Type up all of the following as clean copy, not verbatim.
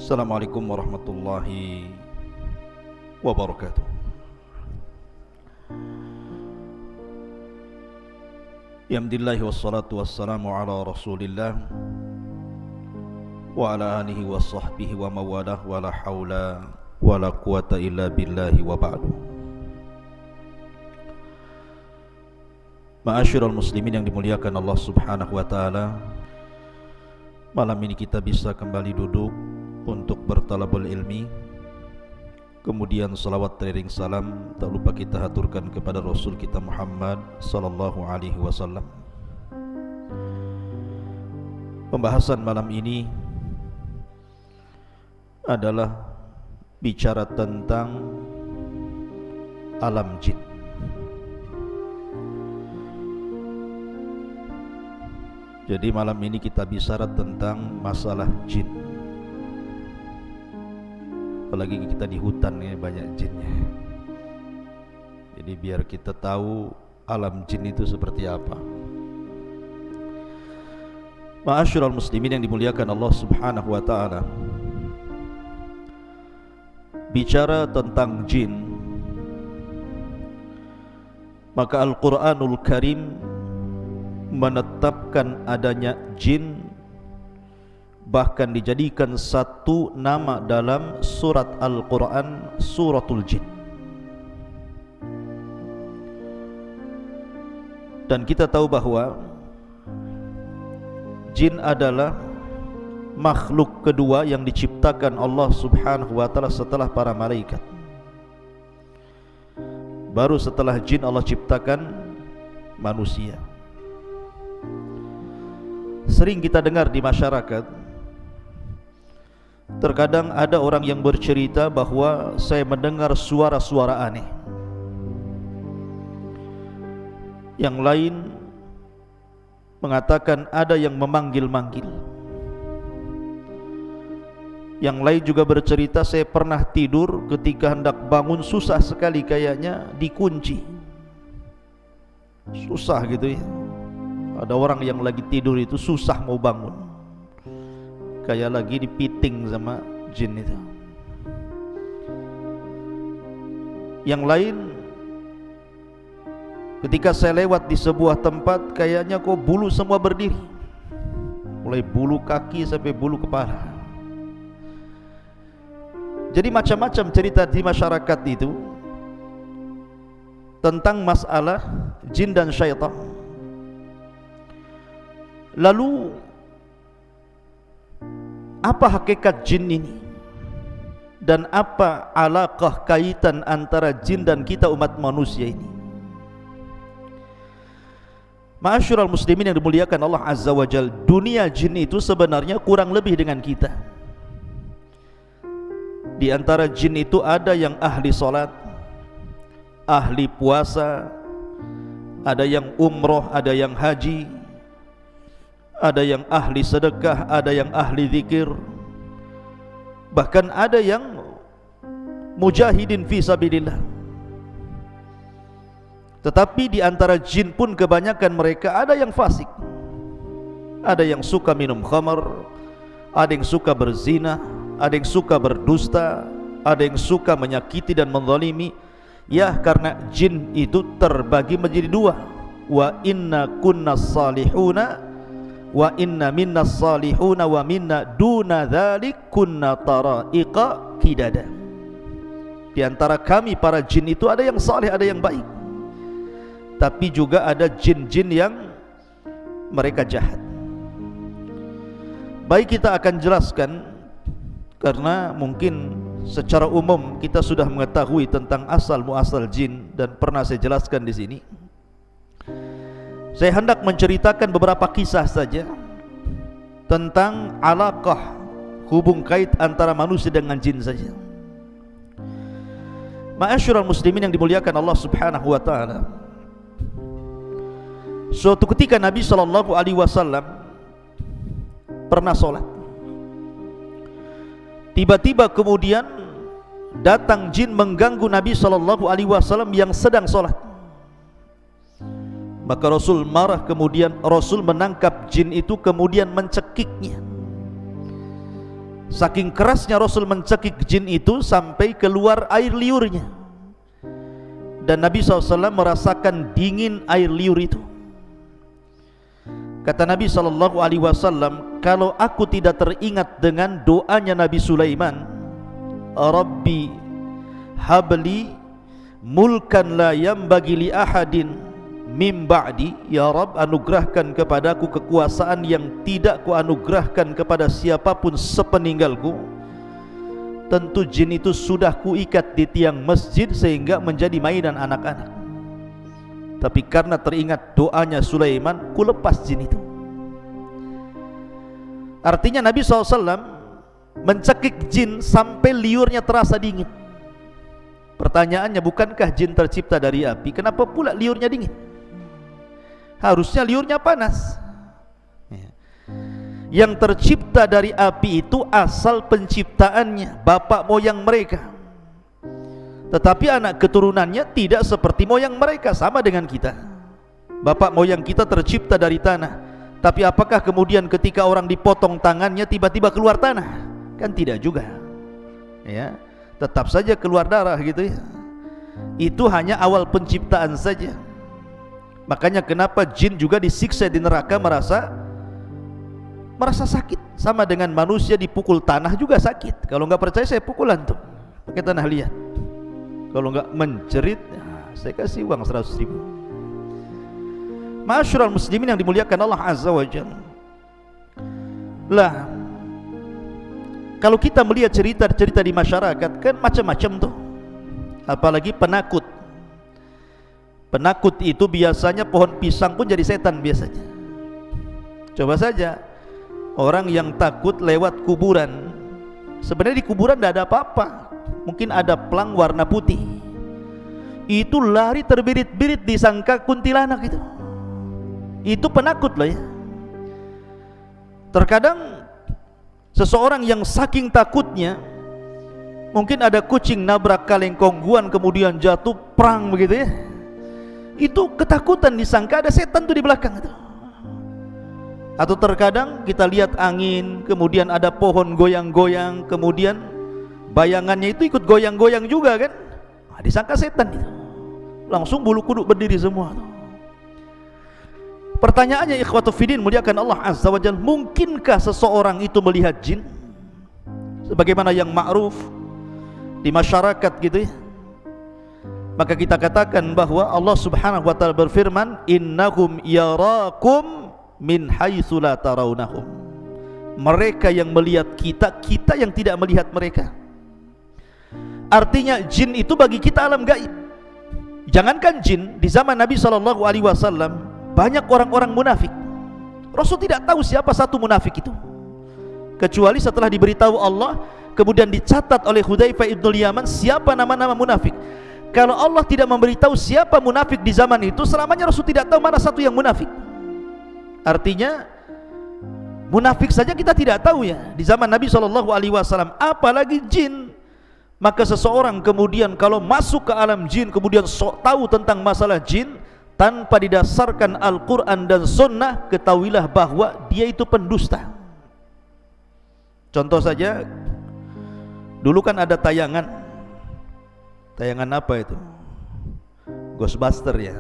Assalamualaikum warahmatullahi wabarakatuh. Alhamdulillah wassalatu wassalamu ala rasulillah wa ala alihi wa sahbihi wa mawalah wa la hawla wa la quwata illa billahi wa ba'du. Ma'asyiral muslimin yang dimuliakan Allah subhanahu wa ta'ala, malam ini kita bisa kembali duduk untuk bertalabul ilmi. Kemudian salawat teriring salam tak lupa kita haturkan kepada Rasul kita Muhammad sallallahu alaihi wasallam. Pembahasan malam ini adalah bicara tentang alam jin. Jadi malam ini kita bicara tentang masalah jin. Apalagi kita di hutan ini banyak jinnya. Jadi biar kita tahu alam jin itu seperti apa. Ma'asyiral muslimin yang dimuliakan Allah subhanahu wa ta'ala, bicara tentang jin, maka Al-Quranul Karim menetapkan adanya jin, bahkan dijadikan satu nama dalam surat Al-Quran, suratul jin. Dan kita tahu bahwa jin adalah makhluk kedua yang diciptakan Allah subhanahu wa ta'ala setelah para malaikat. Baru setelah jin Allah ciptakan manusia. Sering kita dengar di masyarakat, terkadang ada orang yang bercerita bahwa saya mendengar suara-suara aneh. Yang lain mengatakan ada yang memanggil-manggil. Yang lain juga bercerita, saya pernah tidur, ketika hendak bangun susah sekali, kayaknya dikunci. Susah gitu ya. Ada orang yang lagi tidur itu susah mau bangun, kayak lagi dipiting sama jin itu. Yang lain, ketika saya lewat di sebuah tempat, kayaknya kok bulu semua berdiri, mulai bulu kaki sampai bulu kepala. Jadi macam-macam cerita di masyarakat itu tentang masalah jin dan syaitan. Lalu apa hakikat jin ini? Dan apa alaqah kaitan antara jin dan kita umat manusia ini? Ma'asyiral muslimin yang dimuliakan Allah Azza wa Jalla, dunia jin itu sebenarnya kurang lebih dengan kita. Di antara jin itu ada yang ahli salat, ahli puasa, ada yang umroh, ada yang haji, ada yang ahli sedekah, ada yang ahli zikir, bahkan ada yang mujahidin fi sabilillah. Tetapi di antara jin pun kebanyakan mereka ada yang fasik, ada yang suka minum khamar, ada yang suka berzina, ada yang suka berdusta, ada yang suka menyakiti dan menzalimi. Ya, karena jin itu terbagi menjadi dua. Wa inna kunna salihuna wa inna minna salihuna wa minna duna dzalik kunna taraiqa qidada. Di antara kami para jin itu ada yang saleh, ada yang baik. Tapi juga ada jin-jin yang mereka jahat. Baik, kita akan jelaskan, karena mungkin secara umum kita sudah mengetahui tentang asal muasal jin dan pernah saya jelaskan di sini. Saya hendak menceritakan beberapa kisah saja tentang alaqah, hubung kait antara manusia dengan jin saja. Ma'asyiral muslimin yang dimuliakan Allah subhanahu wa ta'ala, suatu ketika Nabi SAW pernah sholat. Tiba-tiba kemudian datang jin mengganggu Nabi SAW yang sedang sholat. Maka Rasul marah, kemudian Rasul menangkap jin itu kemudian mencekiknya. Saking kerasnya Rasul mencekik jin itu sampai keluar air liurnya, dan Nabi SAW merasakan dingin air liur itu. Kata Nabi SAW, kalau aku tidak teringat dengan doanya Nabi Sulaiman, Rabbi habli mulkan la yambagi li ahadin mim ba'di, ya Rabb, anugerahkan kepadaku kekuasaan yang tidak ku anugerahkan kepada siapapun sepeninggalku. Tentu jin itu sudah kuikat di tiang masjid sehingga menjadi mainan anak-anak. Tapi karena teringat doanya Sulaiman, ku lepas jin itu. Artinya Nabi SAW mencekik jin sampai liurnya terasa dingin. Pertanyaannya, bukankah jin tercipta dari api? Kenapa pula liurnya dingin? Harusnya liurnya panas. Yang tercipta dari api itu asal penciptaannya bapak moyang mereka, tetapi anak keturunannya tidak seperti moyang mereka, sama dengan kita. Bapak moyang kita tercipta dari tanah, tapi apakah kemudian ketika orang dipotong tangannya tiba-tiba keluar tanah? Kan tidak juga, ya, tetap saja keluar darah gitu ya. Itu hanya awal penciptaan saja. Makanya kenapa jin juga disiksa di neraka merasa sakit, sama dengan manusia dipukul tanah juga sakit. Kalau nggak percaya saya pukul antum pakai tanah liat. Kalau nggak menjerit, saya kasih uang 100.000. Ma'asyiral muslimin yang dimuliakan Allah Azza wa Jalla. Lah, kalau kita melihat cerita-cerita di masyarakat kan macam-macam tuh. Apalagi penakut. Penakut itu biasanya pohon pisang pun jadi setan biasanya. Coba saja orang yang takut lewat kuburan, sebenarnya di kuburan tidak ada apa-apa, mungkin ada pelang warna putih, itu lari terbirit-birit disangka kuntilanak itu penakut loh ya. Terkadang seseorang yang saking takutnya, mungkin ada kucing nabrak kaleng kongguan kemudian jatuh perang begitu ya, itu ketakutan disangka ada setan tuh di belakang itu. Atau terkadang kita lihat angin, kemudian ada pohon goyang-goyang, kemudian bayangannya itu ikut goyang-goyang juga kan, disangka setan itu. Langsung bulu kuduk berdiri semua. Pertanyaannya, ikhwatu fiddin muliakan Allah Azza wa Jalla, mungkinkah seseorang itu melihat jin? Sebagaimana yang ma'ruf di masyarakat gitu ya. Maka kita katakan bahwa Allah Subhanahu wa ta'ala berfirman, innahum yarakum min haitsu la tarawnahum. Mereka yang melihat kita, kita yang tidak melihat mereka. Artinya jin itu bagi kita alam gaib. Jangankan jin, di zaman Nabi SAW banyak orang-orang munafik. Rasul tidak tahu siapa satu munafik itu, kecuali setelah diberitahu Allah, kemudian dicatat oleh Hudzaifah ibnul Yaman siapa nama-nama munafik. Kalau Allah tidak memberitahu siapa munafik di zaman itu, selamanya Rasul tidak tahu mana satu yang munafik. Artinya munafik saja kita tidak tahu ya di zaman Nabi SAW, apalagi jin. Maka seseorang kemudian kalau masuk ke alam jin, kemudian sok tahu tentang masalah jin tanpa didasarkan Al-Quran dan Sunnah, ketahuilah bahwa dia itu pendusta. Contoh saja, dulu kan ada tayangan apa itu, Ghostbuster ya,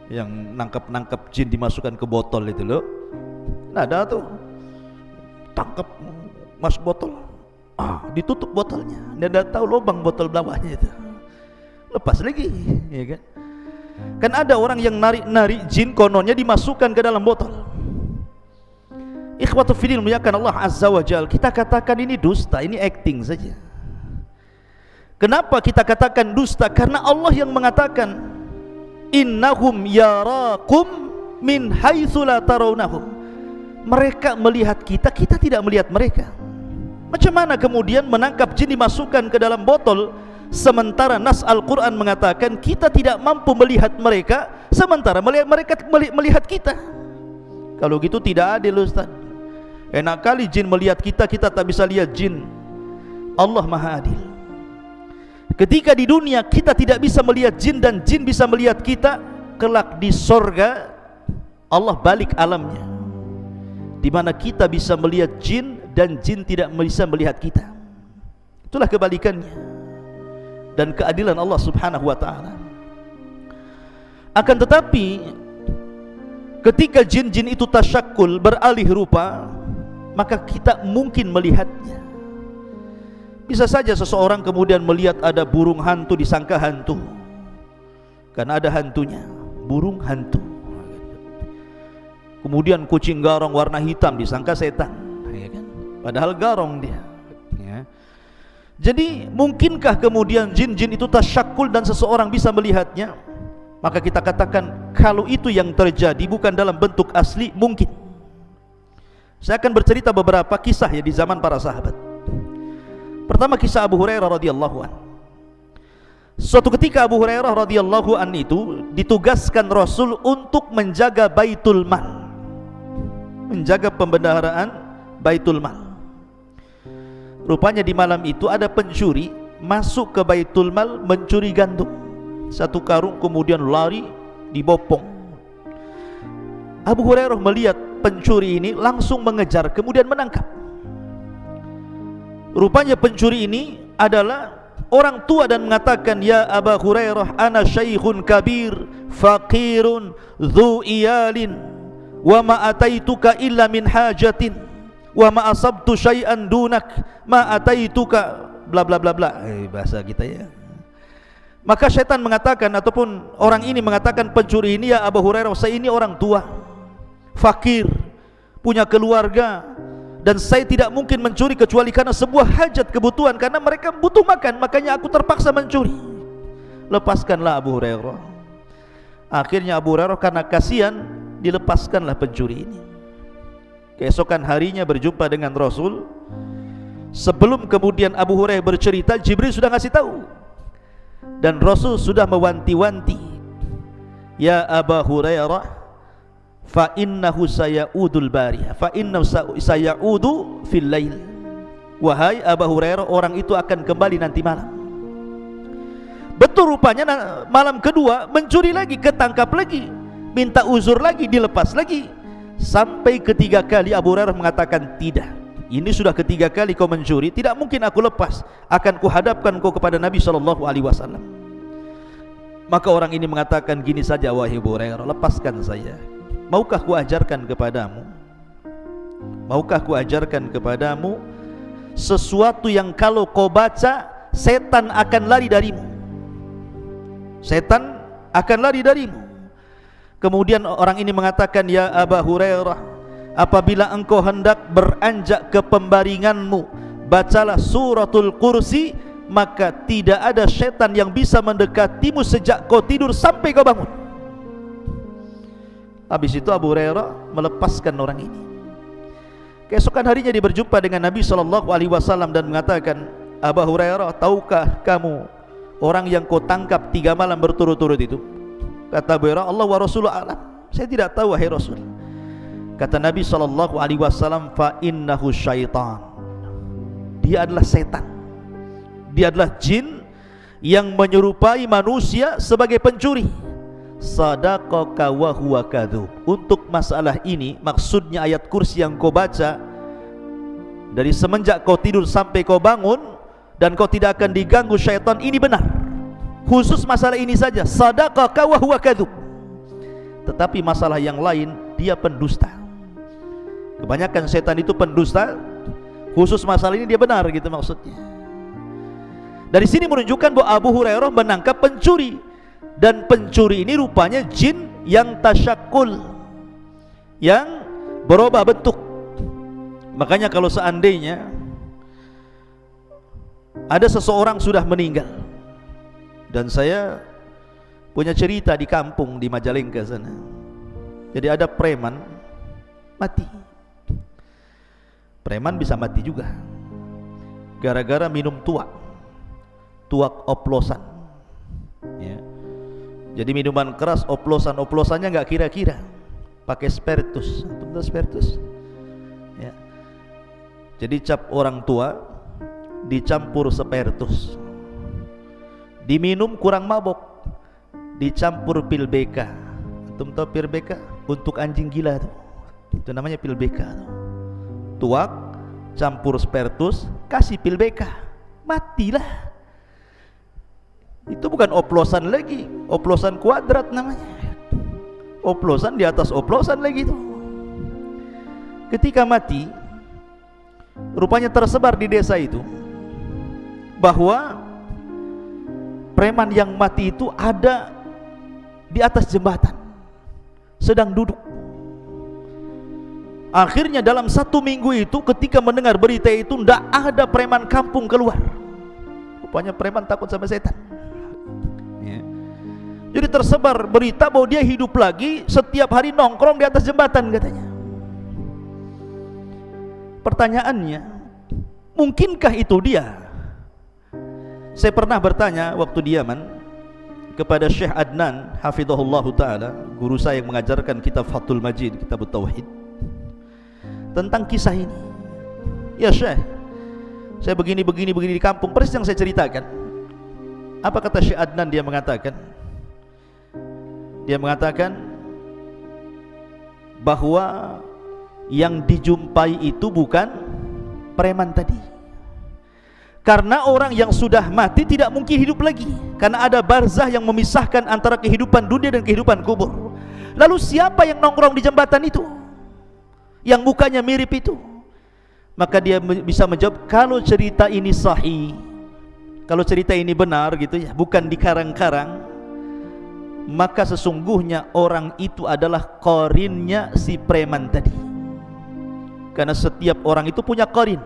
yang nangkap jin dimasukkan ke botol itu loh. Nah ada tuh, tangkap masuk botol, ditutup botolnya, dia tidak tahu lubang botol bawahnya itu, lepas lagi ya kan. Kan ada orang yang narik jin, kononnya dimasukkan ke dalam botol. Ikhwatu fiddin muliakan Allah Azza wa Jalla, kita katakan ini dusta, ini acting saja. Kenapa kita katakan dusta? Karena Allah yang mengatakan innahum yarakum min haitsu la tarawnahum. Mereka melihat kita, kita tidak melihat mereka. Macam mana kemudian menangkap jin dimasukkan ke dalam botol, sementara nas Al-Quran mengatakan kita tidak mampu melihat mereka, sementara mereka melihat kita? Kalau gitu tidak adil Ustaz. Enak kali jin melihat kita, kita tak bisa lihat jin. Allah Maha Adil. Ketika di dunia kita tidak bisa melihat jin dan jin bisa melihat kita, kelak di sorga Allah balik alamnya, di mana kita bisa melihat jin dan jin tidak bisa melihat kita. Itulah kebalikannya dan keadilan Allah Subhanahu wa ta'ala. Akan tetapi ketika jin-jin itu tasyakkul, beralih rupa, maka kita mungkin melihatnya. Bisa saja seseorang kemudian melihat ada burung hantu, disangka hantu karena ada hantunya, burung hantu. Kemudian kucing garong warna hitam, disangka setan, ya kan? Padahal garong dia, ya. Jadi mungkinkah kemudian jin-jin itu tasyakkul dan seseorang bisa melihatnya? Maka kita katakan kalau itu yang terjadi bukan dalam bentuk asli, mungkin. Saya akan bercerita beberapa kisah ya di zaman para sahabat. Pertama kisah Abu Hurairah radhiyallahu anhu. Suatu ketika Abu Hurairah radhiyallahu anhu itu ditugaskan Rasul untuk menjaga Baitul Mal, menjaga pembendaharaan Baitul Mal. Rupanya di malam itu ada pencuri masuk ke Baitul Mal mencuri gandum. Satu karung, kemudian lari, dibopong. Abu Hurairah melihat pencuri ini, langsung mengejar, kemudian menangkap. Rupanya pencuri ini adalah orang tua dan mengatakan, "Ya Abu Hurairah, ana syaikhun kabir, faqirun, dhu iyalin, wa ma ataituka illa min hajatin, wa ma asabtu syai'an dunak, ma ataituka," bla bla bla bla. Bahasa kita ya. Maka syaitan mengatakan, ataupun orang ini mengatakan pencuri ini, "Ya Abu Hurairah, saya ini orang tua, fakir, punya keluarga, dan saya tidak mungkin mencuri kecuali karena sebuah hajat, kebutuhan, karena mereka butuh makan, makanya aku terpaksa mencuri. Lepaskanlah Abu Hurairah." Akhirnya Abu Hurairah karena kasihan, dilepaskanlah pencuri ini. Keesokan harinya berjumpa dengan Rasul. Sebelum kemudian Abu Hurairah bercerita, Jibril sudah ngasih tahu, dan Rasul sudah mewanti-wanti, "Ya Abu Hurairah, fa innahu sayaudu al-bariha, fa innahu sayaudu fil lail." Wahai Abu Hurairah, orang itu akan kembali nanti malam. Betul, rupanya malam kedua mencuri lagi, ketangkap lagi, minta uzur lagi, dilepas lagi. Sampai ketiga kali Abu Hurairah mengatakan, "Tidak, ini sudah ketiga kali kau mencuri, tidak mungkin aku lepas, akan kuhadapkan kau kepada Nabi SAW." Maka orang ini mengatakan, "Gini saja wahai Abu Hurairah, lepaskan saya. Maukah ku ajarkan kepadamu, maukah ku ajarkan kepadamu sesuatu yang kalau kau baca, setan akan lari darimu, setan akan lari darimu." Kemudian orang ini mengatakan, "Ya Abu Hurairah, apabila engkau hendak beranjak ke pembaringanmu, bacalah suratul kursi, maka tidak ada setan yang bisa mendekatimu sejak kau tidur sampai kau bangun." Habis itu Abu Hurairah melepaskan orang ini. Keesokan harinya dia berjumpa dengan Nabi SAW dan mengatakan, "Abu Hurairah, tahukah kamu orang yang kau tangkap 3 malam berturut-turut itu?" Kata Abu Hurairah, "Allah wa Rasuluh a'lam." "Saya tidak tahu wahai Rasul." Kata Nabi SAW, "Fa innahu syaitan." Dia adalah setan, dia adalah jin yang menyerupai manusia sebagai pencuri. Sadaqaka wa huwa kadzub. Untuk masalah ini, maksudnya ayat kursi yang kau baca, dari semenjak kau tidur sampai kau bangun dan kau tidak akan diganggu syaitan, ini benar. Khusus masalah ini saja, sadaqaka wa huwa kadzub. Tetapi masalah yang lain, dia pendusta. Kebanyakan setan itu pendusta. Khusus masalah ini dia benar, gitu maksudnya. Dari sini menunjukkan bahwa Abu Hurairah menangkap pencuri, dan pencuri ini rupanya jin yang tasyakkul, yang berubah bentuk. Makanya kalau seandainya ada seseorang sudah meninggal, dan saya punya cerita di kampung di Majalengka sana. Jadi ada preman mati. Preman bisa mati juga gara-gara minum tuak oplosan, ya. Jadi minuman keras, oplosannya nggak kira-kira, pakai spiritus, betul spiritus, ya. Jadi cap orang tua dicampur spiritus, diminum kurang mabok, dicampur pil BK. Antum tahu pil BK? Untuk anjing gila tuh, itu namanya pil BK tuh. Tuak, campur spertus, kasih pil BK, matilah. Itu bukan oplosan lagi, oplosan kuadrat namanya, oplosan di atas oplosan lagi itu. Ketika mati, rupanya tersebar di desa itu bahwa preman yang mati itu ada di atas jembatan, sedang duduk. Akhirnya dalam 1 minggu itu, ketika mendengar berita itu, tidak ada preman kampung keluar. Rupanya preman takut sama setan ya. Jadi tersebar berita bahwa dia hidup lagi, setiap hari nongkrong di atas jembatan katanya. Pertanyaannya, mungkinkah itu dia? Saya pernah bertanya waktu di Yaman kepada Syekh Adnan hafizahullah ta'ala, guru saya yang mengajarkan kitab Fathul Majid, kitab Tauhid, tentang kisah ini. Ya Syekh, saya begini di kampung, persis yang saya ceritakan. Apa kata Syekh Adnan? Dia mengatakan bahwa yang dijumpai itu bukan preman tadi, karena orang yang sudah mati tidak mungkin hidup lagi, karena ada barzah yang memisahkan antara kehidupan dunia dan kehidupan kubur. Lalu siapa yang nongkrong di jembatan itu, yang mukanya mirip itu? Maka dia bisa menjawab, kalau cerita ini sahih, kalau cerita ini benar gitu ya, bukan dikarang-karang, maka sesungguhnya orang itu adalah qarinnya si preman tadi. Karena setiap orang itu punya qarin,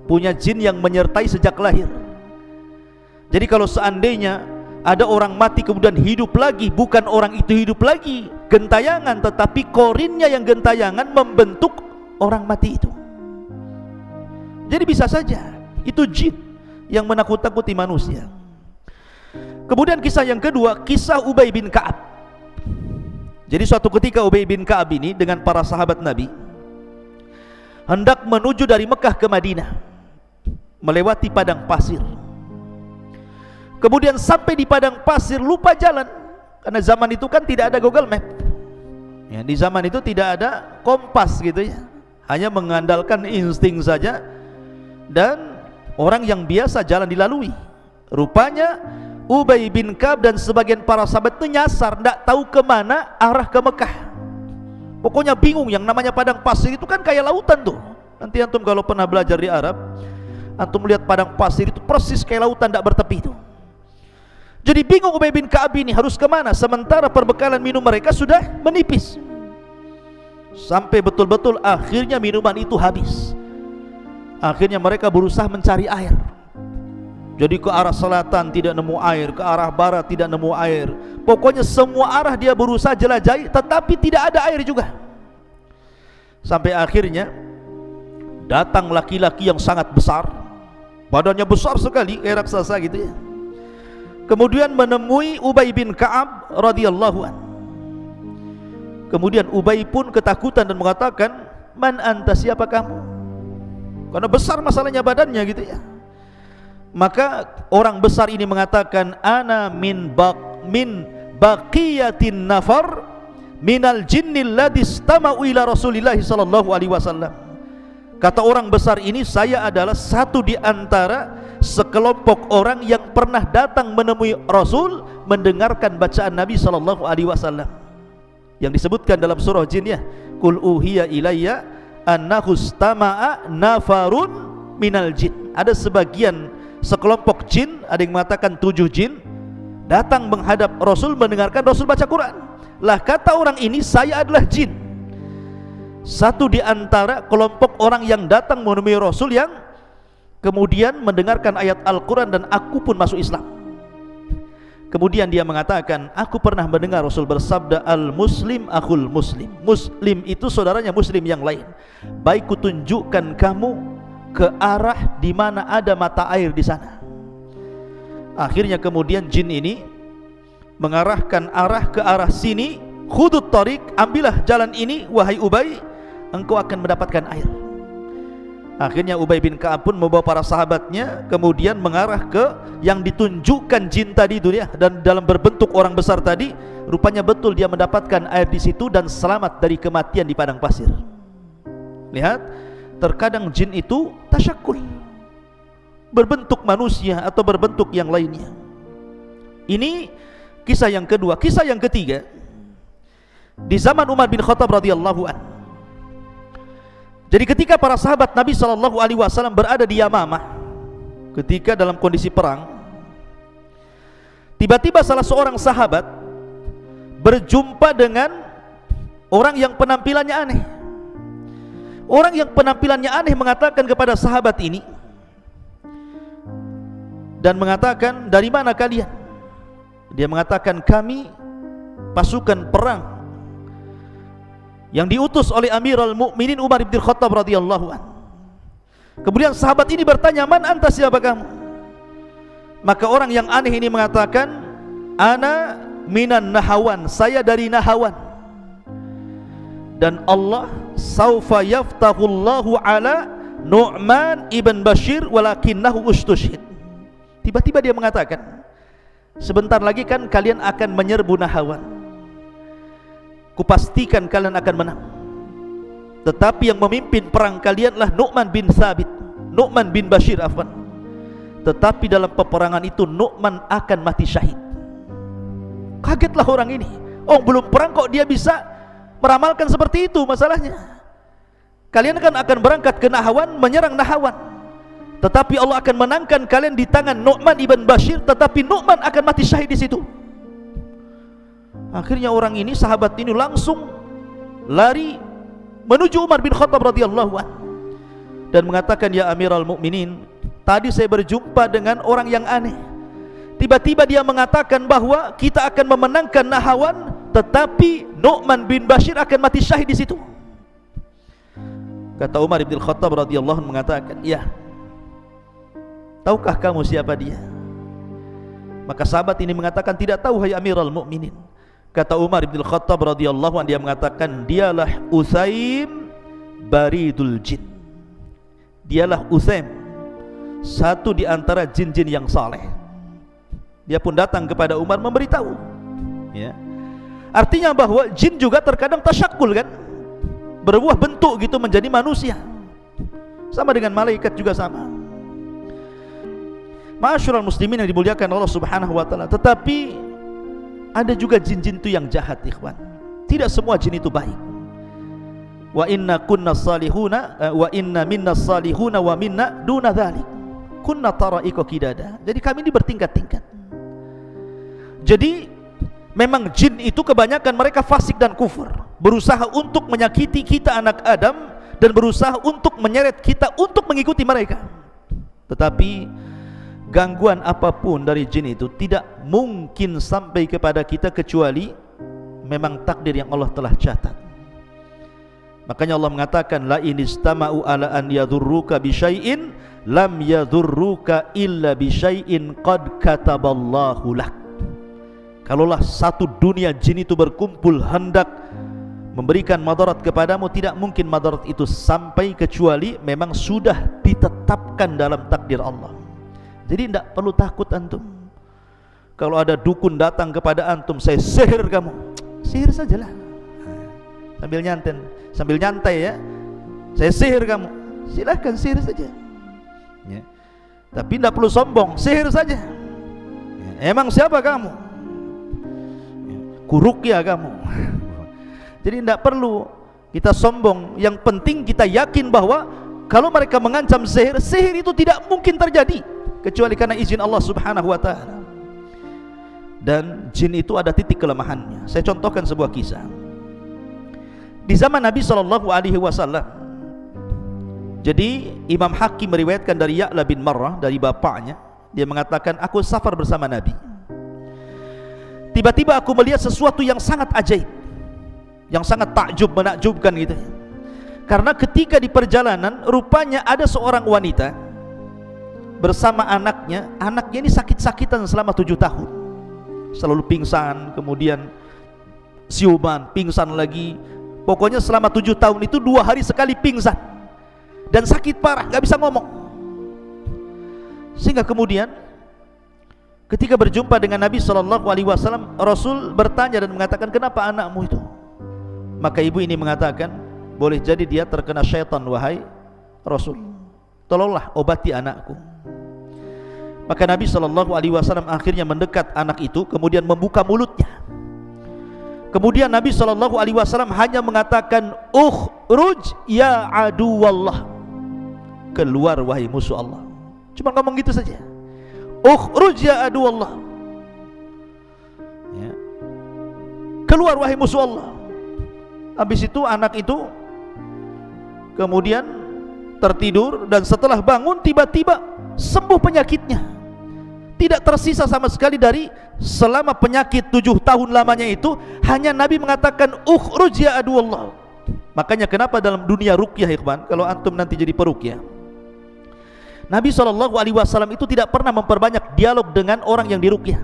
punya jin yang menyertai sejak lahir. Jadi kalau seandainya ada orang mati kemudian hidup lagi, bukan orang itu hidup lagi gentayangan, tetapi qarinnya yang gentayangan membentuk orang mati itu. Jadi bisa saja itu jin yang menakut-takuti manusia. Kemudian kisah yang kedua, kisah Ubay bin Ka'ab. Jadi suatu ketika Ubay bin Ka'ab ini dengan para sahabat Nabi hendak menuju dari Mekah ke Madinah, melewati padang pasir. Kemudian sampai di padang pasir lupa jalan, karena zaman itu kan tidak ada Google Map ya, di zaman itu tidak ada kompas gitu ya, hanya mengandalkan insting saja dan orang yang biasa jalan dilalui. Rupanya Ubay bin Ka'ab dan sebagian para sahabat itu nyasar, tidak tahu kemana arah ke Mekah. Pokoknya bingung. Yang namanya padang pasir itu kan kayak lautan tuh. Nanti antum kalau pernah belajar di Arab, antum melihat padang pasir itu persis kayak lautan tidak bertepi itu. Jadi bingung Ubay bin Ka'ab ini harus kemana, sementara perbekalan minum mereka sudah menipis. Sampai betul-betul akhirnya minuman itu habis. Akhirnya mereka berusaha mencari air. Jadi ke arah selatan tidak nemu air, ke arah barat tidak nemu air. Pokoknya semua arah dia berusaha jelajahi, tetapi tidak ada air juga. Sampai akhirnya datang laki-laki yang sangat besar, badannya besar sekali kayak raksasa gitu ya. Kemudian menemui Ubay bin Ka'ab radhiyallahu an. Kemudian Ubay pun ketakutan dan mengatakan, "Man anta, siapa kamu?" Karena besar masalahnya badannya gitu ya. Maka orang besar ini mengatakan, "Ana min baqiyatin nafar minal jinnil ladzi istama'u ila Rasulillah sallallahu alaihi wasallam." Kata orang besar ini, saya adalah satu di antara sekelompok orang yang pernah datang menemui Rasul mendengarkan bacaan Nabi sallallahu alaihi wasallam yang disebutkan dalam surah Jin ya, "Qul uhiya ilayya annahu istama'a nafarun minal jin." Ada sebagian sekelompok jin, ada yang mengatakan 7 jin datang menghadap Rasul mendengarkan Rasul baca Quran. Lah kata orang ini, saya adalah jin, satu di antara kelompok orang yang datang menemui Rasul yang kemudian mendengarkan ayat Al-Quran, dan aku pun masuk Islam. Kemudian dia mengatakan, aku pernah mendengar Rasul bersabda, al-muslim akhul muslim. Muslim itu saudaranya muslim yang lain. Baik kutunjukkan kamu ke arah di mana ada mata air di sana. Akhirnya kemudian jin ini mengarahkan arah ke arah sini, khudut tariq, ambillah jalan ini wahai Ubay, engkau akan mendapatkan air. Akhirnya Ubay bin Ka'ab pun membawa para sahabatnya kemudian mengarah ke yang ditunjukkan jin tadi itu ya, dan dalam berbentuk orang besar tadi. Rupanya betul dia mendapatkan air di situ dan selamat dari kematian di padang pasir. Lihat, terkadang jin itu tasyakkul, berbentuk manusia atau berbentuk yang lainnya. Ini kisah yang kedua. Kisah yang ketiga, di zaman Umar bin Khattab radhiyallahu an. Jadi ketika para sahabat Nabi SAW berada di Yamamah, ketika dalam kondisi perang, tiba-tiba salah seorang sahabat berjumpa dengan orang yang penampilannya aneh. Orang yang penampilannya aneh mengatakan kepada sahabat ini dan mengatakan, dari mana kalian? Dia mengatakan, kami pasukan perang yang diutus oleh Amirul Mukminin Umar bin Khattab radhiyallahu an. Kemudian sahabat ini bertanya, man anta, siapa kamu? Maka orang yang aneh ini mengatakan, ana minan Nahawan, saya dari Nahawan, dan Allah saufa yaftahullahu ala Nu'man ibn Bashir walakinnahu ustushhid. Tiba-tiba dia mengatakan, sebentar lagi kan kalian akan menyerbu Nahawan, kupastikan kalian akan menang, tetapi yang memimpin perang kalianlah Nu'man bin Thabit, Nu'man bin Bashir afwan. Tetapi dalam peperangan itu Nu'man akan mati syahid. Kagetlah orang ini. Oh, belum perang kok dia bisa meramalkan seperti itu. Masalahnya, kalian kan akan berangkat ke Nahawan, menyerang Nahawan, tetapi Allah akan menangkan kalian di tangan Nu'man ibn Bashir, tetapi Nu'man akan mati syahid di situ. Akhirnya orang ini, sahabat ini langsung lari menuju Umar bin Khattab radhiyallahu an dan mengatakan, ya Amirul Mukminin, tadi saya berjumpa dengan orang yang aneh. Tiba-tiba dia mengatakan bahwa kita akan memenangkan Nahawan, tetapi Nu'man bin Bashir akan mati syahid di situ. Kata Umar bin Khattab radhiyallahu anhu mengatakan, ya, tahukah kamu siapa dia? Maka sahabat ini mengatakan, tidak tahu hai Amirul Mukminin. Kata Umar bin Khattab radhiyallahu anhu, dia mengatakan, dialah Usaim baridul jin. Dialah Usaim, satu di antara jin-jin yang saleh. Dia pun datang kepada Umar memberitahu, ya. Artinya bahwa jin juga terkadang tasyakkul kan, berubah bentuk gitu menjadi manusia, sama dengan malaikat juga sama. Ma'asyiral muslimin yang dimuliakan Allah Subhanahu wa taala. Tetapi ada juga jin-jin itu yang jahat, ikhwan. Tidak semua jin itu baik. Wa inna kunna salihuna wa inna minna salihuna wa minna duna dzalik. Kunna tara'iqa qidada. Jadi kami ini bertingkat-tingkat. Jadi memang jin itu kebanyakan mereka fasik dan kufur, berusaha untuk menyakiti kita anak Adam dan berusaha untuk menyeret kita untuk mengikuti mereka. Tetapi gangguan apapun dari jin itu tidak mungkin sampai kepada kita kecuali memang takdir yang Allah telah catat. Makanya Allah mengatakan, la inistama'u ala an yadhurruka bi syai'in lam yadhurruka illa bi syai'in qad kataballahu lak. Kalaulah satu dunia jin itu berkumpul hendak memberikan madarat kepadamu, tidak mungkin madarat itu sampai kecuali memang sudah ditetapkan dalam takdir Allah. Jadi tidak perlu takut antum. Kalau ada dukun datang kepada antum, saya sihir kamu, sihir sajalah, sambil nyantai ya, saya sihir kamu, silahkan sihir saja ya. Tapi tidak perlu sombong, sihir saja ya. Emang siapa kamu? Kuruqyah kamu. Jadi tidak perlu kita sombong. Yang penting kita yakin bahwa kalau mereka mengancam sihir, sihir itu tidak mungkin terjadi kecuali karena izin Allah Subhanahu wa taala. Dan jin itu ada titik kelemahannya. Saya contohkan sebuah kisah. Di zaman Nabi SAW, jadi Imam Hakim meriwayatkan dari Ya'la bin Marrah, dari bapaknya, dia mengatakan, aku safar bersama Nabi. Tiba-tiba aku melihat sesuatu yang sangat ajaib, yang sangat takjub, menakjubkan gitu. Karena ketika di perjalanan, rupanya ada seorang wanita bersama anaknya. Anaknya ini sakit-sakitan selama 7 tahun, selalu pingsan, kemudian siuman, pingsan lagi. Pokoknya selama 7 tahun itu 2 hari sekali pingsan dan sakit parah, gak bisa ngomong. Sehingga kemudian ketika berjumpa dengan Nabi SAW, Rasul bertanya dan mengatakan, kenapa anakmu itu? Maka ibu ini mengatakan, boleh jadi dia terkena syaitan wahai Rasul, tolonglah obati anakku. Maka Nabi SAW akhirnya mendekat anak itu, kemudian membuka mulutnya. Kemudian Nabi SAW hanya mengatakan, ukhruj ya aduwallah, keluar wahai musuh Allah. Cuma ngomong gitu saja, ukhruj ya aduwallah, ya, keluar wahai musuh Allah. Habis itu anak itu kemudian tertidur, dan setelah bangun tiba-tiba sembuh penyakitnya. Tidak tersisa sama sekali dari selama penyakit 7 tahun lamanya itu. Hanya Nabi mengatakan ukhruj ya aduwallah. Makanya kenapa dalam dunia ruqyah, ikhwan, kalau antum nanti jadi peruqyah, Nabi SAW itu tidak pernah memperbanyak dialog dengan orang yang diruqyah.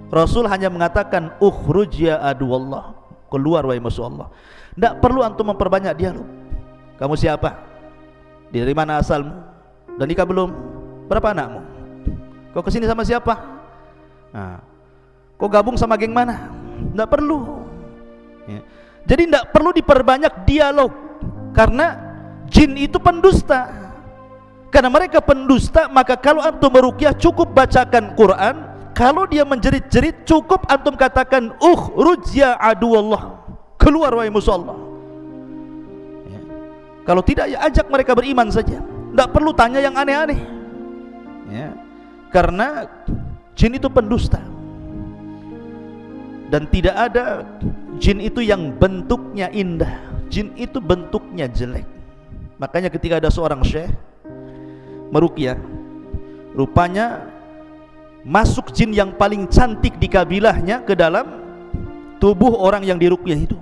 Rasul hanya mengatakan ukhruj ya aduwallah, keluar wahai musuh Allah. Tidak perlu antum memperbanyak dialog. Kamu siapa? Dari mana asalmu? Dan nikah belum? Berapa anakmu? Kau kesini sama siapa? Nah, kau gabung sama geng mana? Tidak perlu, ya. Jadi tidak perlu diperbanyak dialog, karena jin itu pendusta. Karena mereka pendusta, maka kalau antum meruqyah cukup bacakan Quran. Kalau dia menjerit-jerit, cukup antum katakan ukhruj ya aduwallah, keluar wahai musuh Allah, ya. Kalau tidak, ya ajak mereka beriman saja. Tidak perlu tanya yang aneh-aneh, ya. Karena jin itu pendusta, dan tidak ada jin itu yang bentuknya indah. Jin itu bentuknya jelek. Makanya ketika ada seorang syekh meruqyah, rupanya masuk jin yang paling cantik di kabilahnya ke dalam tubuh orang yang diruqyah itu.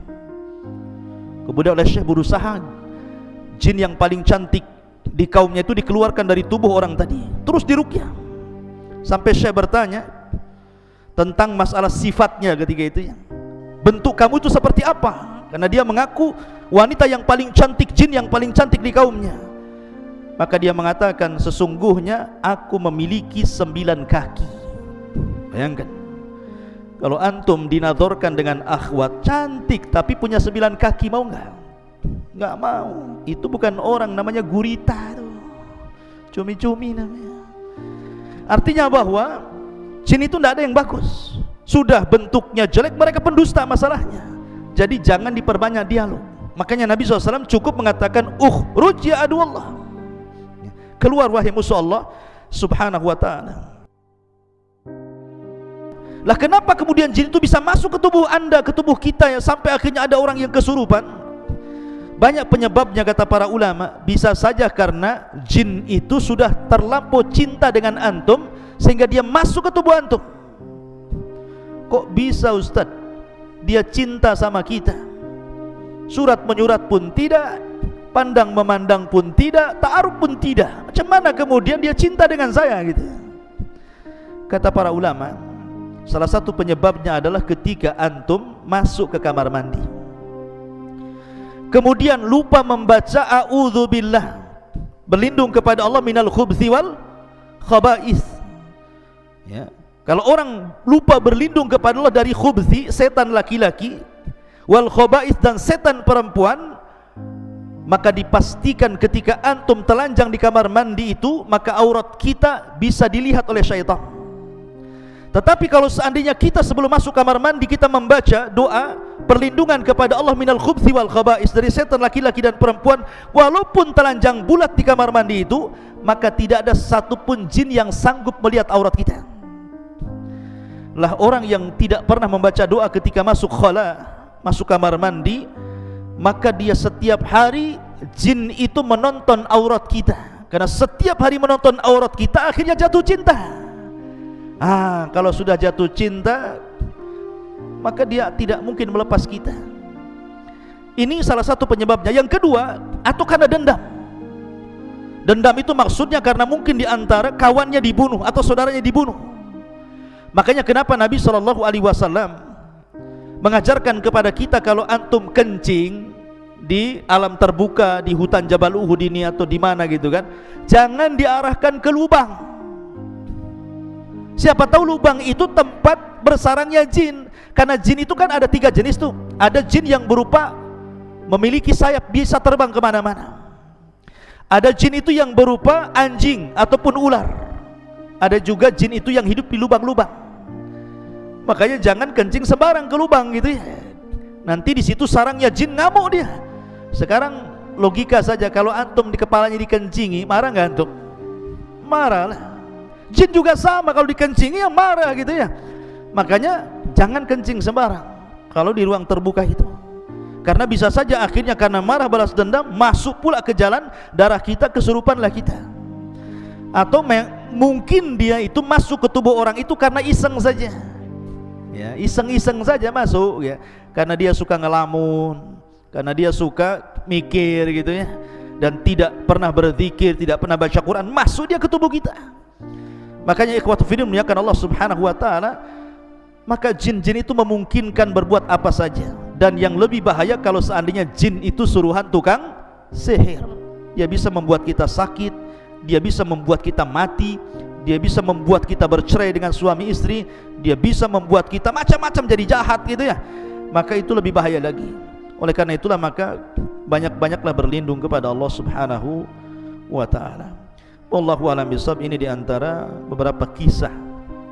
Kemudian oleh syekh berusaha jin yang paling cantik di kaumnya itu dikeluarkan dari tubuh orang tadi, terus diruqyah. Sampai syekh bertanya tentang masalah sifatnya ketika itu, ya, bentuk kamu itu seperti apa? Karena dia mengaku wanita yang paling cantik, jin yang paling cantik di kaumnya. Maka dia mengatakan, sesungguhnya aku memiliki 9 kaki. Bayangkan, kalau antum dinadorkan dengan akhwat cantik tapi punya 9 kaki, mau nggak? Nggak mau. Itu bukan orang, namanya gurita tuh. Cumi-cumi namanya. Artinya bahwa jin itu tidak ada yang bagus. Sudah bentuknya jelek, mereka pendusta masalahnya. Jadi jangan diperbanyak dialog. Makanya Nabi SAW cukup mengatakan ukhruj ya aduwallah, keluar wahai musuh Allah subhanahu wa ta'ala. Lah kenapa kemudian jin itu bisa masuk ke tubuh anda, ke tubuh kita, ya, sampai akhirnya ada orang yang kesurupan? Banyak penyebabnya kata para ulama. Bisa saja karena jin itu sudah terlampau cinta dengan antum sehingga dia masuk ke tubuh antum. Kok bisa Ustaz? Dia cinta sama kita, surat menyurat pun tidak, pandang memandang pun tidak, ta'aruf pun tidak. Macam mana kemudian dia cinta dengan saya gitu? Kata para ulama, salah satu penyebabnya adalah ketika antum masuk ke kamar mandi, kemudian lupa membaca a'udzubillah, berlindung kepada Allah minal khubthi wal khaba'ith, ya. Kalau orang lupa berlindung kepada Allah dari khubthi, setan laki-laki, wal khaba'ith, dan setan perempuan, maka dipastikan ketika antum telanjang di kamar mandi itu, maka aurat kita bisa dilihat oleh syaitan. Tetapi kalau seandainya kita sebelum masuk kamar mandi kita membaca doa perlindungan kepada Allah minal khubthi wal khaba'is, dari setan laki-laki dan perempuan, walaupun telanjang bulat di kamar mandi itu, maka tidak ada satupun jin yang sanggup melihat aurat kita. Lah orang yang tidak pernah membaca doa ketika masuk khala, masuk kamar mandi, maka dia setiap hari jin itu menonton aurat kita. Karena setiap hari menonton aurat kita, akhirnya jatuh cinta. Kalau sudah jatuh cinta, maka dia tidak mungkin melepas kita. Ini salah satu penyebabnya. Yang kedua, atau karena dendam. Dendam itu maksudnya karena mungkin di antara kawannya dibunuh atau saudaranya dibunuh. Makanya kenapa Nabi SAW mengajarkan kepada kita, kalau antum kencing di alam terbuka, di hutan Jabal Uhud ini atau di mana gitu kan, jangan diarahkan ke lubang. Siapa tahu lubang itu tempat bersarangnya jin. Karena jin itu kan ada 3 jenis tuh. Ada jin yang berupa memiliki sayap, bisa terbang kemana-mana. Ada jin itu yang berupa anjing ataupun ular. Ada juga jin itu yang hidup di lubang-lubang. Makanya jangan kencing sembarang ke lubang gitu ya. Nanti di situ sarangnya jin, ngamuk dia. Sekarang logika saja, kalau antum di kepalanya dikencingi, marah nggak antum? Marah lah. Jin juga sama, kalau dikencingi ya marah gitu ya. Makanya jangan kencing sembarang kalau di ruang terbuka itu. Karena bisa saja akhirnya karena marah balas dendam masuk pula ke jalan darah kita, kesurupanlah kita. Atau mungkin dia itu masuk ke tubuh orang itu karena iseng saja. Ya, iseng-iseng saja masuk ya. Karena dia suka ngelamun, karena dia suka mikir gitu ya, dan tidak pernah berzikir, tidak pernah baca Quran, masuk dia ke tubuh kita. Makanya ikhwatu fillah muliakan Allah Subhanahu wa taala, maka jin-jin itu memungkinkan berbuat apa saja. Dan yang lebih bahaya kalau seandainya jin itu suruhan tukang sihir. Dia bisa membuat kita sakit, dia bisa membuat kita mati, dia bisa membuat kita bercerai dengan suami istri, dia bisa membuat kita macam-macam jadi jahat gitu ya. Maka itu lebih bahaya lagi. Oleh karena itulah maka banyak-banyaklah berlindung kepada Allah Subhanahu wa taala. Wallahu a'lam bishawab. Ini diantara beberapa kisah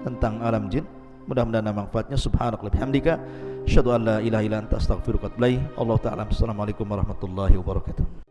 tentang alam jin. Mudah-mudahan ada manfaatnya. Subhanakallahumma wa bihamdika, asyhadu an la ilaha illa anta, astaghfiruka wa atubu ilaik. Allah taala. Assalamualaikum warahmatullahi wabarakatuh.